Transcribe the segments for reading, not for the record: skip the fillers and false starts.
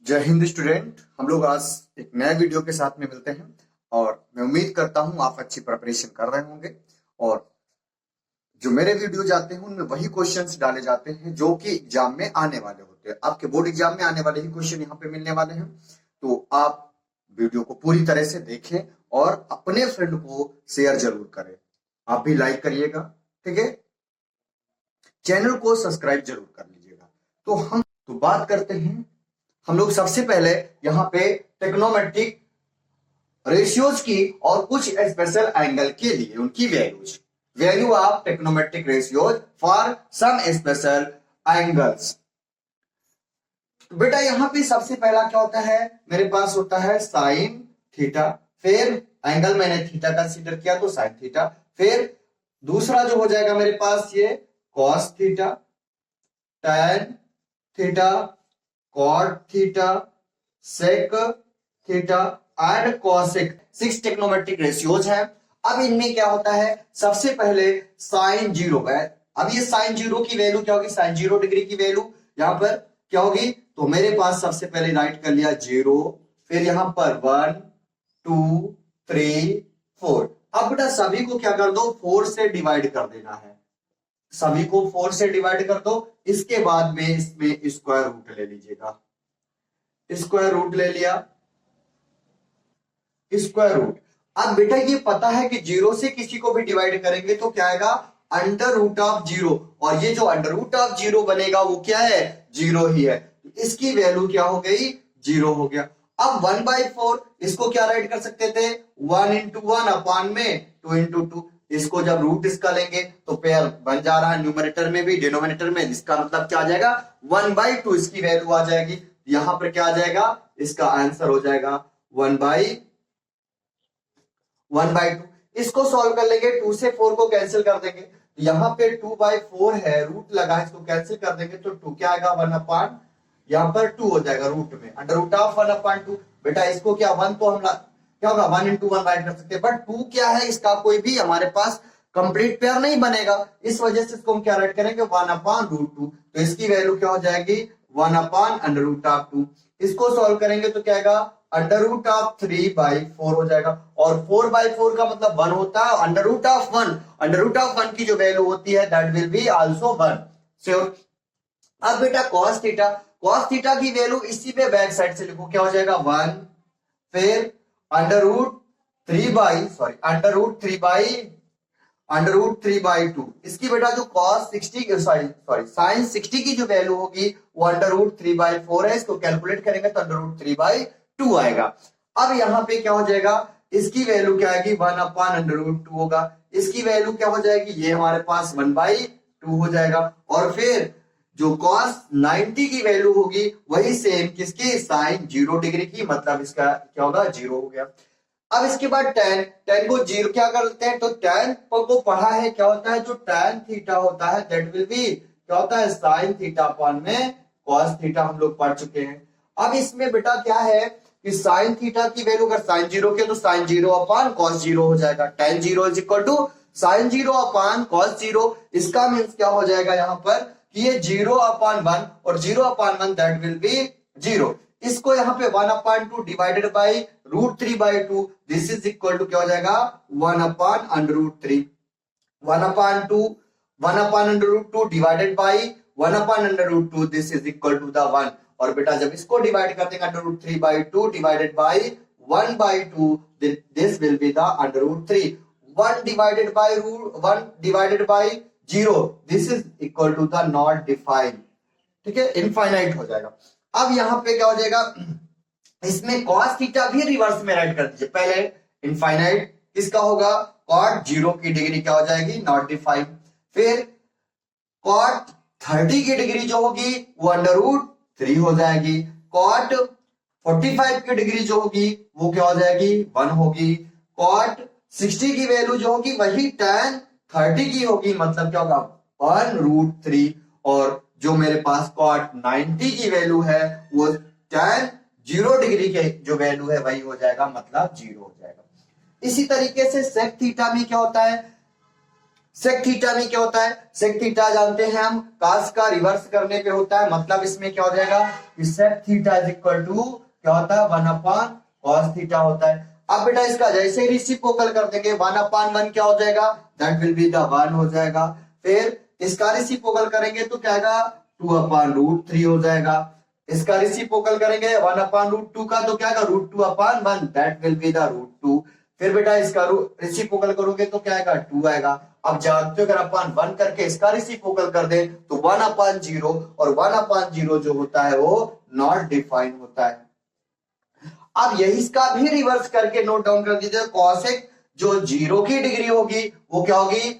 जय हिंद स्टूडेंट। हम लोग आज एक नए वीडियो के साथ में मिलते हैं और मैं उम्मीद करता हूं आप अच्छी प्रिपरेशन कर रहे होंगे। और जो मेरे वीडियो जाते हैं उनमें वही क्वेश्चंस डाले जाते हैं जो कि एग्जाम में आने वाले होते हैं। आपके बोर्ड एग्जाम में आने वाले ही क्वेश्चन यहाँ पे मिलने वाले हैं। तो आप वीडियो को पूरी तरह से देखें और अपने फ्रेंड को शेयर जरूर करें। आप भी लाइक करिएगा, ठीक है। चैनल को सब्सक्राइब जरूर कर लीजिएगा। तो बात करते हैं हम लोग सबसे पहले यहाँ पे टेक्नोमेट्रिक रेशियोज की और कुछ स्पेशल एंगल के लिए उनकी value of trigonometric ratios for some special angles. बेटा यहाँ पे सबसे पहला क्या होता है, मेरे पास होता है साइन थीटा, फिर एंगल मैंने थीटा कंसीडर किया तो साइन थीटा, फिर दूसरा जो हो जाएगा मेरे पास ये cos theta, tan theta, cot theta, sec theta and cosec. 6 trigonometric ratios है। अब इनमें क्या होता है, सबसे पहले साइन जीरो है। अब ये साइन जीरो की वैल्यू क्या होगी, साइन 0 डिग्री की वैल्यू यहां पर क्या होगी, तो मेरे पास सबसे पहले राइट कर लिया 0, फिर यहां पर 1 2 3 4। अब बेटा सभी को क्या कर दो, 4 से डिवाइड कर देना है। सभी को 4 से डिवाइड कर दो। इसके बाद में इसमें स्क्वायर रूट ले लीजिएगा। स्क्वायर रूट ले लिया, स्क्वायर रूट। अब बेटा ये पता है कि 0 से किसी को भी डिवाइड करेंगे तो क्या आएगा, अंडर रूट ऑफ 0। और ये जो अंडर रूट ऑफ 0 बनेगा वो क्या है, 0 ही है। इसकी वैल्यू क्या हो गई, 0 हो गया। अब 1/4 इसको क्या राइट कर सकते थे, 1 इंटू 1 अपान में 2 इंटू 2। इसको जब रूट इसका लेंगे तो पेयर बन जा रहा है न्यूमरेटर में भी डिनोमिनेटर में। इसका मतलब क्या आ जाएगा, 1/2 इसकी वैल्यू आ जाएगी। यहां पर क्या आ जाएगा, इसका आंसर हो जाएगा 1/2। इसको सॉल्व कर लेंगे, 2 से 4 को कैंसिल कर देंगे। यहां पे 2/4 है, रूट लगा है, इसको कैंसिल कर देंगे तो 2 क्या आएगा, 1 अपान, यहां पर 2 हो जाएगा रूट में, अंडर रूट ऑफ 1/2। बेटा इसको क्या 1 तो हम क्या होगा 1 इंटू 1 राइट कर सकते हैं, बट 2 क्या है, इसका कोई भी हमारे पास कंप्लीट पेयर नहीं बनेगा। इस वजह से इसको हम क्या राइट करेंगे, 1/√2। तो इसकी वैल्यू क्या हो जाएगी, 1/√2। इसको सॉल्व करेंगे तो क्या आएगा, अंडर रूट ऑफ 3/4 हो जाएगा। और 4/4 का मतलब 1 होता है। Under root of 1, under root of 1 की जो वैल्यू होती है that will be also 1। Sure. अब बेटा कॉस थीटा, कॉस थीटा की वैल्यू इसी पे बैक साइड से लिखो, क्या हो जाएगा 1, फिर अंडर रूट 3/2। इसकी बेटा जो कॉस 60 सॉरी साइन 60 की जो वैल्यू होगी वो अंडर रूट 3/4 है। इसको कैलकुलेट करेंगे तो अंडर रूट 3/2 आएगा। अब यहां पे क्या हो जाएगा, इसकी वैल्यू क्या आएगी, 1/√2 होगा। इसकी वैल्यू क्या हो जाएगी, ये हमारे पास 1/2 हो जाएगा। और फिर जो cos 90 की वैल्यू होगी वही सेम किसकी, साइन 0 डिग्री की, मतलब इसका क्या होगा, 0 हो गया। अब इसके बाद टेन को 0 क्या करते हैं, तो टेन को पढ़ा है क्या होता है, जो टेन थीटा होता है दैट विल बी क्या होता है, साइन थीटा अपॉन में cos थीटा, हम लोग पढ़ चुके हैं। अब इसमें बेटा क्या है कि साइन थीटा की वैल्यू अगर साइन 0 के तो साइन 0 अपॉन cos 0 हो जाएगा। Tan 0 is equal to sine 0 upon cos 0। इसका मीन्स क्या हो जाएगा यहाँ पर कि ये 0/1 और 0/1 दैट विल बी 0। इसको यहाँ पे 1/2 divided by √3/2, this is equal to क्या हो जाएगा, 1/√3। 1/2 divided by 1/√2, this is equal to the 1। और बेटा जब इसको डिवाइड कर देंगे under root 3/2 divided by 1/2, this will be the under root 3। 1 divided by 0, this is equal to the not defined, ठीक है, इनफाइनाइट हो जाएगा। अब यहां पे क्या हो जाएगा, इसमें cos थीटा भी रिवर्स में राइट कर दीजिए। पहले इनफाइनाइट किसका होगा, cot 0 की डिग्री क्या हो जाएगी, नॉट डिफाइंड। फिर cot 30 की डिग्री जो होगी वो अंडर रूट 3 हो जाएगी। cot 45 की डिग्री जो होगी वो क्या हो जाएगी, 1 होगी। cot 60 की वैल्यू जो होगी वही tan 30 की होगी, मतलब क्या होगा, 1√3। और जो मेरे पास cot 90 की वैल्यू है वो tan 0 डिग्री के जो वैल्यू है वही हो जाएगा, मतलब 0 हो जाएगा। इसी तरीके से sec थीटा में क्या होता है, सेक थीटा में क्या होता है, सेक थीटा जानते हैं हम कास का रिवर्स करने पे होता है, मतलब इसमें क्या हो जाएगा कि sec theta is equal to क्या होता है 1 अपॉन कॉस थीटा होता है। अब बेटा इसका जैसे ही रेसिप्रोकल कर देंगे 1 अपॉन 1 क्या हो जाएगा, दैट विल बी द 1 हो जाएगा। फिर इसका रेसिप्रोकल करेंगे तो क्या आएगा 2 अपॉन रूट 3 हो जाएगा। इसका रेसिप्रोकल करेंगे 1 अपॉन रूट 2 का तो क्या आएगा root 2 upon 1, that will be the root 2। फिर बेटा इसका रेसिप्रोकल करोगे तो क्या आएगा 2 आएगा। अब जानते हो अगर अपन 1 करके इसका रेसिप्रोकल कर दे तो 1 अपॉन 0, और 1 अपॉन 0 जो होता है वो नॉट डिफाइंड होता है। अब यही इसका भी रिवर्स करके नोट डाउन कर दीजिए, कॉसेक जो 0 की डिग्री होगी वो क्या होगी,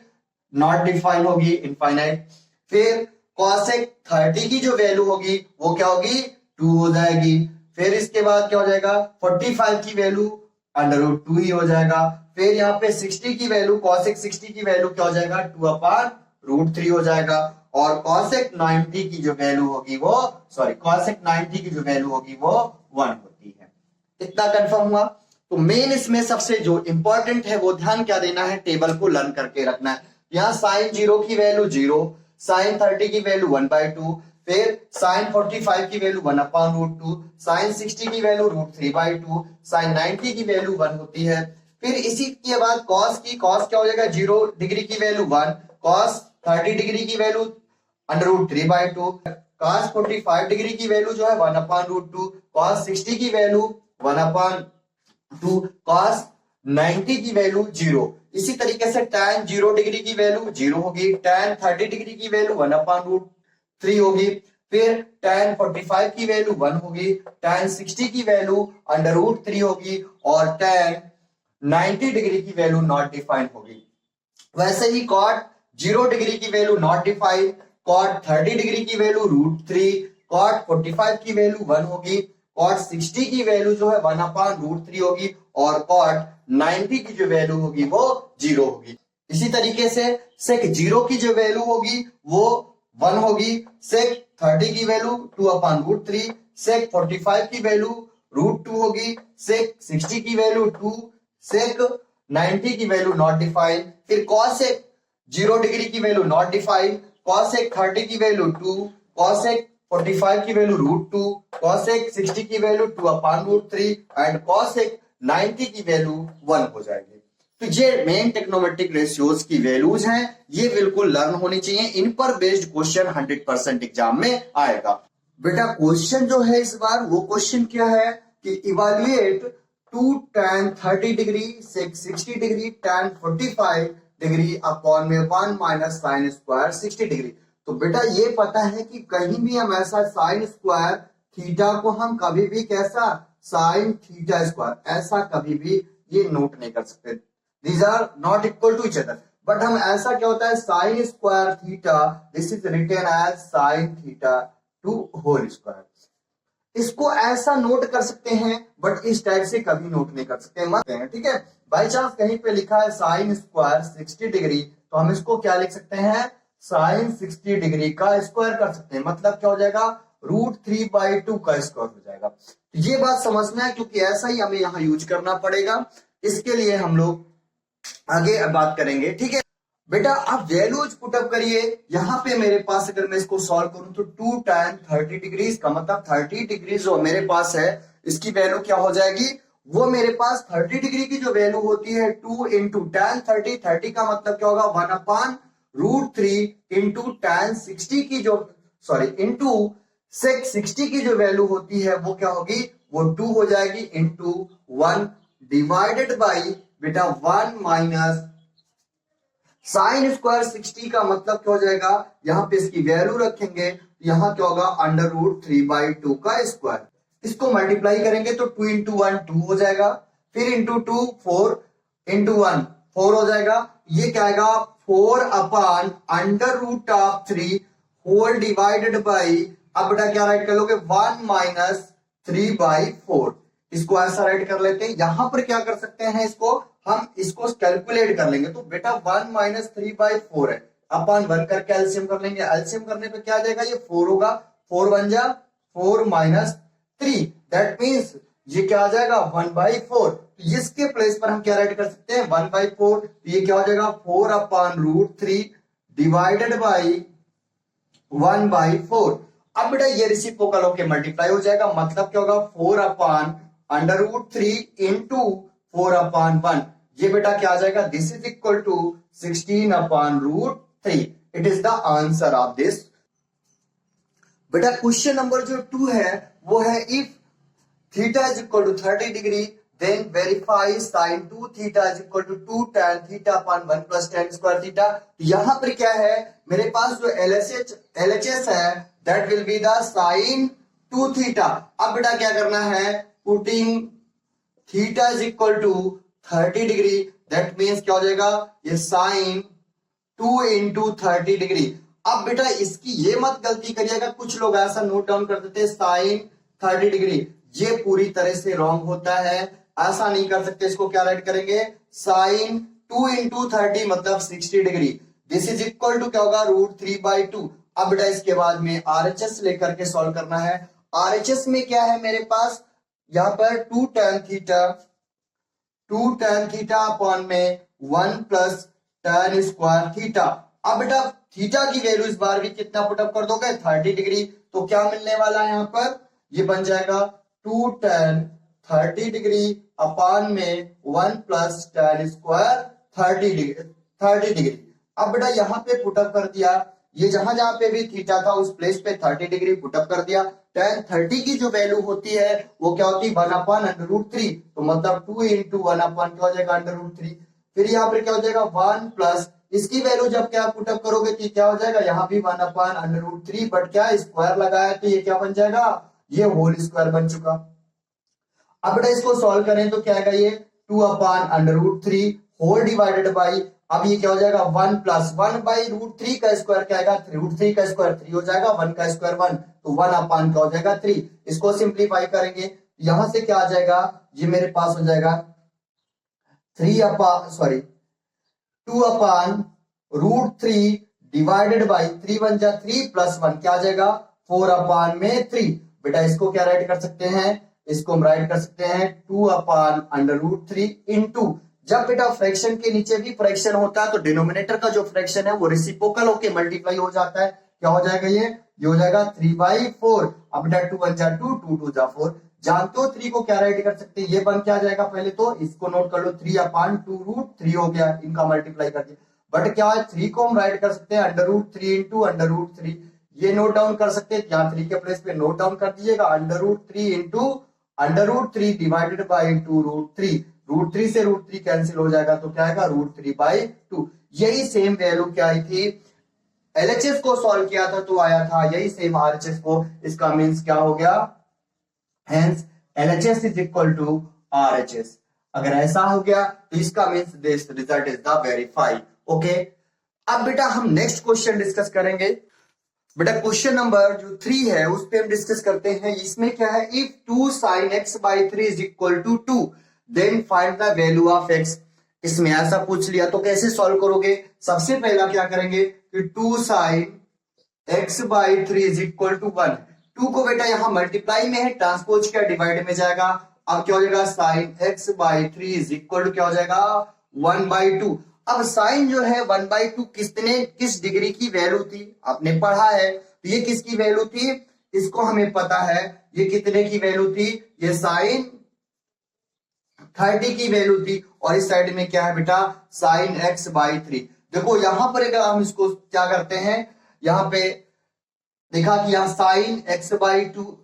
नॉट डिफाइंड होगी, इनफाइनाइट। फिर कॉसेक 30 की जो वैल्यू होगी वो क्या होगी 2 हो जाएगी। फिर इसके बाद क्या हो जाएगा 45 की वैल्यू अंडर रूट 2 ही हो जाएगा। फिर यहाँ पे 60 की वैल्यू कॉसेक 60 की वैल्यू क्या हो जाएगा 2 अपॉन रूट 3 हो जाएगा। और कॉसेक 90 की जो वैल्यू होगी वो कॉसेक 90 की जो वैल्यू होगी वो 1 होती है। इतना कंफर्म हुआ। तो मेन इसमें सबसे जो इंपॉर्टेंट है वो ध्यान क्या देना है, टेबल को लर्न करके रखना है। यहाँ साइन 0 की वैल्यू 0, साइन 30 की वैल्यू 1/2, फिर साइन 45 की वैल्यू 1 अपॉन रूट 2, साइन 60 की वैल्यू रूट 3/2, साइन 90 की वैल्यू 1 होती है। फिर इसी के बाद कॉस क्या हो जाएगा 0 डिग्री की वैल्यू 1, कॉस 30 डिग्री की value under root 3/2, cos 45 degree की वैल्यू जो है 1 अपॉन रूट 2, कॉस 60 की वैल्यू 1 अपॉन 2, कॉस 90 की वैल्यू 0। इसी तरीके से tan 0 डिग्री की वैल्यू 0 होगी, tan 30 डिग्री की वैल्यू 1 अपॉन रूट 3 होगी, फिर tan 45 की वैल्यू 1 होगी, tan 60 की वैल्यू अंडर रूट 3 होगी, और tan 90 डिग्री की वैल्यू नॉट डिफाइंड होगी। वैसे ही cot 0 डिग्री की value not defined, cot 30 degree की वैल्यू रूट 3, cot 45 की वैल्यू 1 होगी, cot 60 की वैल्यू जो है 1 अपॉन रूट 3 होगी, और cot 90 की जो वैल्यू होगी वो 0 होगी। इसी तरीके से sec 0 की जो वैल्यू होगी वो 1 होगी, sec 30 की वैल्यू 2 अपॉन रूट 3, sec 45 की वैल्यू रूट 2 होगी, sec 60 की वैल्यू 2, sec 90 की वैल्यू नॉट डिफाइंड। फिर cosec 0 डिग्री की वैल्यू नॉट डिफाइंड, cosec 30 की वैल्यू 2, cosec 45 की वैल्यू रूट 2, cosec 60 की value 2 upon root 3, and cosec 90 की वैल्यू 1 हो जाएगी। तो ये मेन टेक्नोमेट्रिक रेशियोज की वैल्यूज हैं, ये बिल्कुल लर्न होनी चाहिए। इन पर बेस्ड क्वेश्चन 100% एग्जाम में आएगा। बेटा क्वेश्चन जो है इस बार वो क्वेश्चन क्या है कि evaluate 2 tan 30 degree sec 60 degree tan 45 degree upon में 1 माइनस साइन स्क्वायर 60 डिग्री। तो बेटा ये पता है कि कहीं भी हम ऐसा साइन स्क्वायर थीटा को हम कभी भी कैसा साइन थीटा स्क्वायर ऐसा कभी भी ये नोट नहीं कर सकते, these are not equal to each other. But हम ऐसा क्या होता है sine square theta this is written as sine theta to whole square, इसको ऐसा नोट कर सकते हैं बट इस टाइप से कभी नोट नहीं कर सकते मत हैं, ठीक है। बाई चांस कहीं पे लिखा है साइन स्क्वायर 60 डिग्री तो हम इसको क्या लिख सकते हैं साइन 60 डिग्री का स्क्वायर कर सकते हैं, मतलब क्या हो जाएगा रूट 3/2 का स्क्वायर हो जाएगा। तो ये बात समझना है क्योंकि ऐसा ही हमें यहाँ यूज करना पड़ेगा, इसके लिए हम लोग आगे बात करेंगे, ठीक है। बेटा आप वैल्यूज पुटअप करिए, यहाँ पे मेरे पास अगर मैं इसको सॉल्व करूं तो 2 tan 30 डिग्री का मतलब 30 डिग्री जो मेरे पास है इसकी वैल्यू क्या हो जाएगी, वो मेरे पास 30 डिग्री की जो वैल्यू होती है 2 इंटू tan 30, 30 का मतलब क्या होगा 1 अपॉन रूट 3 इंटू tan 60 की जो इंटू sec 60 की जो वैल्यू होती है वो क्या होगी वो 2 हो जाएगी इंटू 1 डिवाइडेड बाई बेटा 1 माइनस साइन स्क्वायर 60 का मतलब क्या हो जाएगा, यहां पे इसकी वैल्यू रखेंगे यहां क्या होगा अंडर रूट 3/2 का स्क्वायर, इसको मल्टीप्लाई करेंगे तो 2 इंटू 1 2 हो जाएगा, फिर इंटू 2 4 इंटू 1 4 हो जाएगा, ये क्या आएगा 4 upon under root of 3 whole divided by, अब बेटा क्या राइट कर लोगे 1 माइनस 3/4, इसको ऐसा राइट कर लेते हैं। यहां पर क्या कर सकते हैं इसको हम इसको कैलकुलेट कर लेंगे तो बेटा 1 माइनस 3/4 है अपन 1 करके एलसीएम कर लेंगे, एलसीएम करने पे क्या आ जाएगा ये 4 होगा, 4 1 जा 4 माइनस 3 दैट मींस ये क्या आ जाएगा 1/4। तो इसके प्लेस पर हम क्या राइट कर सकते हैं 1/4। तो ये क्या हो जाएगा 4/√3 डिवाइडेड बाई 1/4। अब बेटा ये रेसिप्रोकल होके मल्टीप्लाई हो जाएगा, मतलब क्या होगा 4/√3 इंटू 4/1। ये बेटा क्या आ जाएगा this is equal to 16/√3। It is the answer of this. बेटा क्वेश्चन नंबर जो 2 है वो है if theta is equal to 30 degree then verify sine 2 theta is equal to 2 tan theta upon 1 plus tan square theta. यहां पर क्या है मेरे पास जो LHS है that will be the sine 2 theta. अब बेटा क्या करना है putting theta is equal to 30 degree that means क्या हो जाएगा ये साइन 2 इंटू 30 डिग्री। अब बेटा इसकी ये मत गलती करिएगा, कुछ लोग ऐसा नोट डाउन कर देते हैं साइन 30 डिग्री, ये पूरी तरह से रॉन्ग होता है, ऐसा नहीं कर सकते। इसको क्या राइट करेंगे साइन 2 इंटू 30 मतलब 60 degree. This is equal to क्या होगा √3/2। अब बेटा इसके बाद में RHS लेकर के सॉल्व करना है। RHS में क्या है मेरे पास यहां पर 2 tan थीटा अपॉन में 1 प्लस tan स्क्वायर थीटा। अब बेटा थीटा की वैल्यू इस बार भी कितना पुटअप कर दोगे 30 डिग्री। तो क्या मिलने वाला है यहां पर ये बन जाएगा 2 tan 30 डिग्री अपॉन में 1 प्लस tan स्क्वायर 30 डिग्री। अब बेटा यहाँ पे पुटअप कर दिया, ये जहां जहां पे भी थीटा था उस प्लेस पे 30 डिग्री पुटअप कर दिया। tan 30 की जो वैल्यू होती है वो क्या होती है 1/√3। तो मतलब 2 इंटू 1/, क्या हो जाएगा √3। फिर यहाँ पर क्या हो जाएगा 1 प्लस इसकी वैल्यू जब क्या पुटअप करोगे तो क्या हो जाएगा यहाँ भी 1/√3 बट क्या स्क्वायर लगाया तो ये क्या बन जाएगा ये होल स्क्वायर बन चुका। अब बेटा इसको सॉल्व करें तो क्या आएगा ये 2/√3 होल डिवाइडेड बाई, अब ये क्या हो जाएगा 1 प्लस 1/√3 का स्क्वायर क्या आएगा √3 का स्क्वायर 3 हो जाएगा, 1 का स्क्वायर 1 तो 1/, क्या हो जाएगा 3। इसको सिंप्लीफाई करेंगे यहां से क्या आ जाएगा ये मेरे पास हो जाएगा 2/√3 डिवाइडेड बाई 3 1 जा 3 प्लस 1 क्या आ जाएगा 4/3। बेटा इसको क्या राइट कर सकते हैं इसको हम राइट कर सकते हैं 2/√3 इंटू, जब बेटा फ्रैक्शन के नीचे भी फ्रैक्शन होता है तो डिनोमिनेटर का जो फ्रैक्शन है वो रेसिप्रोकल होके मल्टीप्लाई हो जाता है। क्या हो जाएगा ये हो जाएगा 3/4। अब बेटा 2 1 जा 2 2 2 जा 4, जानते हो 3 को क्या राइट कर सकते हैं ये बन क्या जाएगा पहले तो इसको नोट कर लो 3/2√3 हो गया, इनका मल्टीप्लाई कर दिया। बट क्या है 3 को हम राइट कर सकते हैं √3 इंटू √3, ये नोट डाउन कर सकते हैं यहाँ 3 के प्लेस पे नोट डाउन कर दीजिएगा √3 इंटू √3 डिवाइडेड बाई 2√3। √3 से √3 कैंसिल हो जाएगा तो क्या आएगा √3/2। यही सेम वैल्यू क्या आई थी LHS को सॉल्व किया था तो आया था, यही सेम RHS को, इसका मीन्स क्या हो गया hence LHS is equal to RHS। अगर ऐसा हो गया तो इसका means this result is the verify. Okay अब बेटा हम नेक्स्ट क्वेश्चन डिस्कस करेंगे। बेटा क्वेश्चन नंबर जो 3 है उस पे हम डिस्कस करते हैं। इसमें क्या है if 2 sin x/3 is equal to 2 then find the value of x। इसमें ऐसा पूछ लिया तो कैसे सॉल्व करोगे, सबसे पहला क्या करेंगे कि 2 sin x/3 is equal to 1। 2 को बेटा यहां मल्टीप्लाई में है ट्रांसपोज किया डिवाइड में जाएगा, अब क्या हो जाएगा sin x/3 is equal to क्या हो जाएगा 1/2। अब साइन जो है 1/2 किस डिग्री की वैल्यू थी आपने पढ़ा है, तो ये किसकी वैल्यू थी इसको हमें पता है, ये कितने की वैल्यू थी ये साइन 30 की वैल्यू थी। और इस साइड में क्या है बेटा साइन x/3। देखो यहां पर अगर हम इसको क्या करते हैं यहां पे देखा कि यहां साइन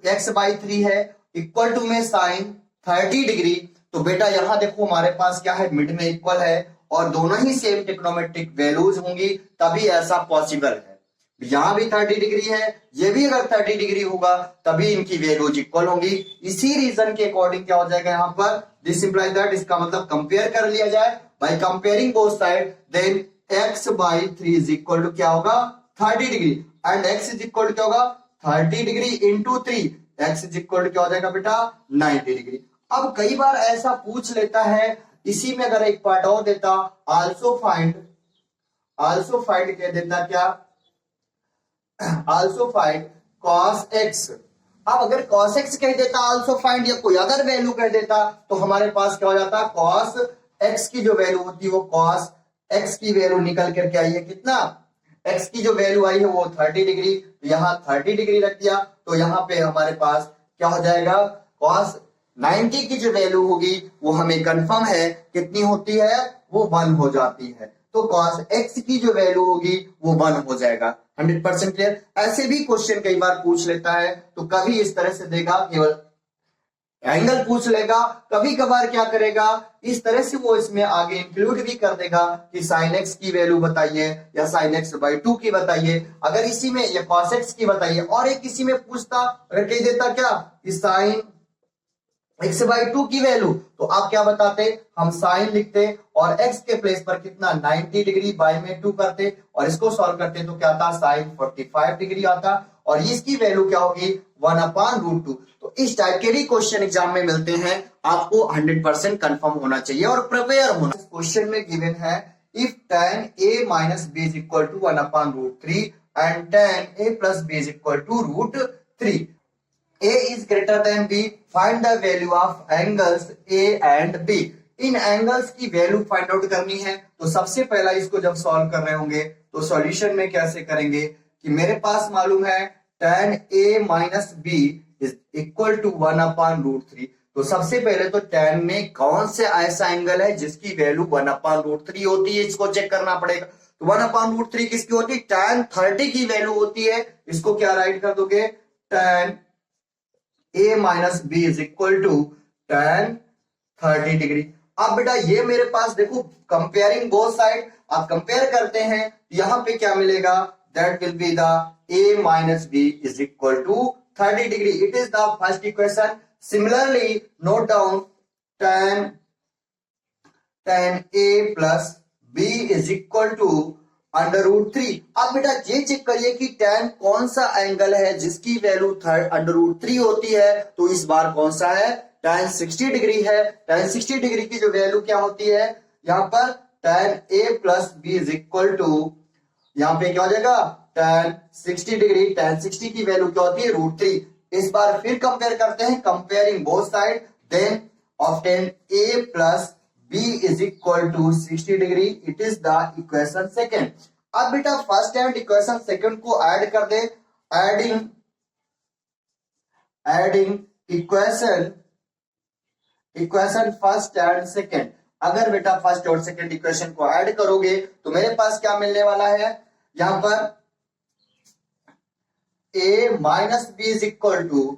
x/3 है इक्वल टू में साइन 30 डिग्री, तो बेटा यहां देखो हमारे पास क्या है मिड में इक्वल है और दोनों ही सेम ट्रिग्नोमेट्रिक वैल्यूज होंगी तभी ऐसा पॉसिबल है। यहां भी 30 डिग्री है ये भी अगर 30 डिग्री होगा तभी इनकी वैल्यूज इक्वल होंगी। इसी रीजन के अकॉर्डिंग क्या हो जाएगा यहां पर दिस इंप्लाइज दैट, इसका मतलब कंपेयर कर लिया जाए by comparing both side then x/3 is equal to क्या होगा 30 degree and x is equal to क्या होगा 30 degree into 3, x is equal to क्या हो जाएगा बेटा 90 डिग्री। अब कई बार ऐसा पूछ लेता है, इसी में अगर एक पार्ट और देता आल्सो फाइंड कह देता क्या आल्सो फाइंड cos x। अब अगर cos x कह देता आल्सो फाइंड या कोई अदर वैल्यू कह देता तो हमारे पास क्या हो जाता, cos x की जो वैल्यू होती है वो cos x की वैल्यू निकल करके आई है कितना, x की जो वैल्यू आई है वो 30 डिग्री, यहाँ 30 डिग्री रख दिया तो यहाँ पे हमारे पास क्या हो जाएगा, cos 90 की जो वैल्यू होगी वो हमें कंफर्म है कितनी होती है, वो 1 हो जाती है। तो cos x की जो वैल्यू होगी वो 1 हो जाएगा। 100% क्लियर। ऐसे भी क्वेश्चन कई बार पूछ लेता है, तो कभी इस तरह से देगा, केवल एंगल पूछ लेगा, कभी कभार क्या करेगा इस तरह से वो इसमें आगे इंक्लूड भी कर देगा कि sin x की वैल्यू बताइए या sin x/2 की बताइए, अगर इसी में या cos x की बताइए, और एक इसी में पूछता अगर कह देता क्या कि sin x/2 की वैल्यू, तो आप क्या बताते, हम साइन लिखते और x के प्लेस पर कितना 90 डिग्री बाय में 2 करते और इसको सॉल्व करते तो क्या आता, साइन 45 डिग्री आता और इसकी वैल्यू क्या होगी 1/√2। तो इस टाइप के भी क्वेश्चन एग्जाम में मिलते हैं, आपको 100% कंफर्म होना चाहिए और प्रिपेयर होना। इस क्वेश्चन में गिवन है if tan a minus b is equal to 1/√3 and tan a plus b is equal to √3, a is greater than b, find the value of angles a and b। In angles की value find out करनी है, तो सबसे पहला इसको जब solve कर रहे होंगे तो सॉल्यूशन में कैसे करेंगे कि मेरे पास मालूम है tan a minus b is equal to 1/√3, तो सबसे पहले तो tan में कौन से ऐसा एंगल है जिसकी वैल्यू 1/√3 होती है, इसको चेक करना पड़ेगा। तो 1/√3 किसकी होती है, tan 30 की वैल्यू होती है, इसको क्या राइट कर दोगे, tan a minus b is equal to tan 30 degree. अब बेटा ये मेरे पास देखो कंपेयरिंग बोथ साइड, आप कंपेयर करते हैं यहां पे क्या मिलेगा, that will be the a minus b is equal to 30 degree. It is the first equation. Similarly note down tan a plus b is equal to √3। अब बेटा ये चेक करिए कि tan कौन सा एंगल है जिसकी वैल्यू √3 होती है, तो इस बार कौन सा है, tan 60 डिग्री है। tan 60 डिग्री की जो वैल्यू क्या होती है, यहां पर tan a plus b is equal to, यहां पे क्या हो जाएगा tan 60 डिग्री, tan 60 की वैल्यू क्या होती है √3। इस बार फिर कंपेयर करते हैं, comparing both side, then of tan a plus b is equal to 60 degree, it is the equation second. अब बेटा फर्स्ट एंड इक्वेशन सेकेंड को ऐड कर दे, adding equation first and second. अगर बेटा फर्स्ट और सेकेंड इक्वेशन को add करोगे तो मेरे पास क्या मिलने वाला है, यहां पर a minus b is equal to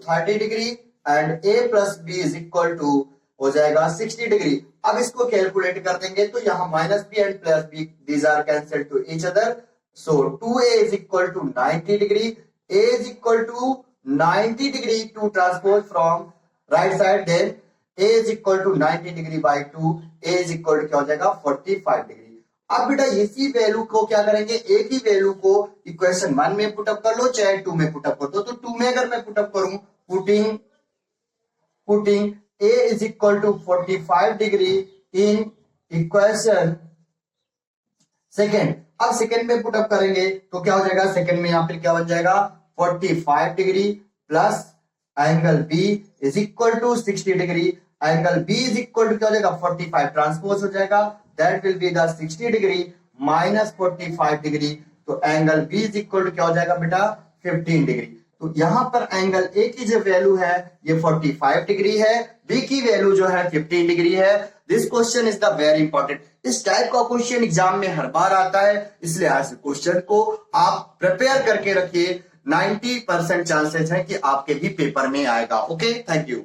30 degree and a plus b is equal to हो जाएगा 60 डिग्री। अब इसको कैलकुलेट कर देंगे तो यहाँ minus B and plus B these are cancel to each other, so 2a is equal to 90 degree, a is equal to 90 degree to transpose from right side, then a is equal to 90 degree by 2, a is equal to क्या हो जाएगा 45 degree. अब बेटा इसी value को क्या करेंगे, एक ही वैल्यू को इक्वेशन 1 में पुटअप कर लो चाहे 2 में पुटअप कर दो। तो 2 में अगर मैं पुटअप करूं, putting a is equal to 45 degree in equation second. अब सेकेंड में पुटअप करेंगे तो क्या हो जाएगा, सेकेंड में यहां पर क्या बन जाएगा 45 degree plus angle b is equal to 60 degree, angle b is equal to क्या हो जाएगा 45 ट्रांसपोज हो जाएगा, that will be the 60 degree minus 45 degree, तो angle b is equal to क्या हो जाएगा बेटा 15 डिग्री। तो यहां पर एंगल a की जो वैल्यू है ये 45 डिग्री है, b की वैल्यू जो है 15 डिग्री है। This question is the very important. इस टाइप का क्वेश्चन एग्जाम में हर बार आता है, इसलिए ऐसे क्वेश्चन को आप प्रिपेयर करके रखिए, 90% चांसेस है कि आपके भी पेपर में आएगा। Okay, thank you.